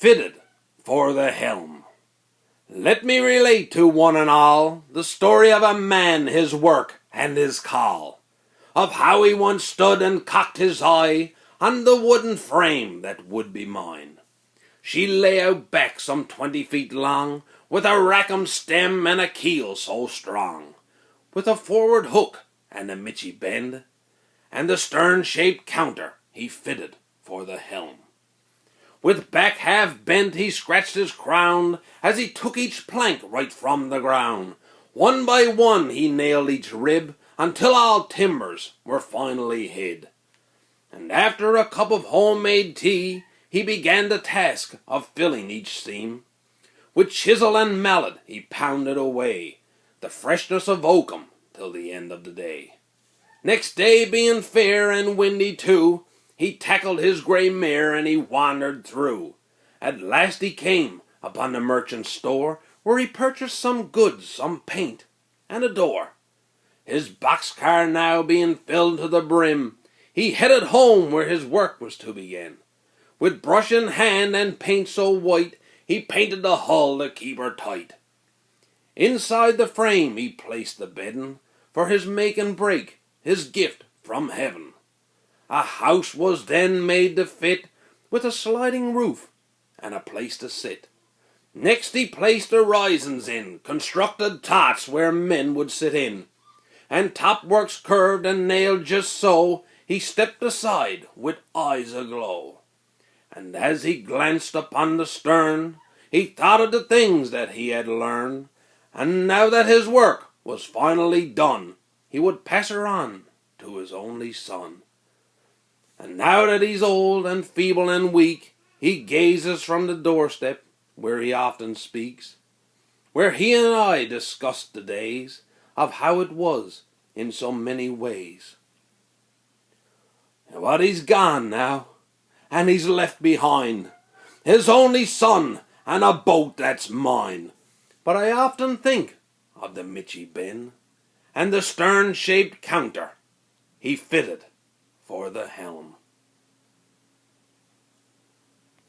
fitted for the helm. Let me relate to one and all the story of a man, his work, and his call, of how he once stood and cocked his eye on the wooden frame that would be mine. She lay out back some 20 feet long, with a rackham stem and a keel so strong, with a forward hook and a mitchy bend, and the stern-shaped counter he fitted for the helm. With back half bent he scratched his crown as he took each plank right from the ground. One by one he nailed each rib until all timbers were finally hid. And after a cup of homemade tea he began the task of filling each seam. With chisel and mallet he pounded away the freshness of oakum till the end of the day. Next day being fair and windy too, he tackled his grey mare and he wandered through. At last he came upon the merchant's store, where he purchased some goods, some paint, and a door. His boxcar now being filled to the brim, he headed home where his work was to begin. With brush in hand and paint so white, he painted the hull to keep her tight. Inside the frame he placed the bedding for his make and break, his gift from heaven. A house was then made to fit, with a sliding roof and a place to sit. Next he placed the risings in, constructed tots where men would sit in, and top works curved and nailed just so. He stepped aside with eyes aglow, and as he glanced upon the stern, he thought of the things that he had learned, and now that his work was finally done, he would pass her on to his only son. And now that he's old and feeble and weak, he gazes from the doorstep where he often speaks, where he and I discussed the days of how it was in so many ways. But he's gone now, and he's left behind his only son and a boat that's mine. But I often think of the Mitchy Ben and the stern-shaped counter he fitted for the helm.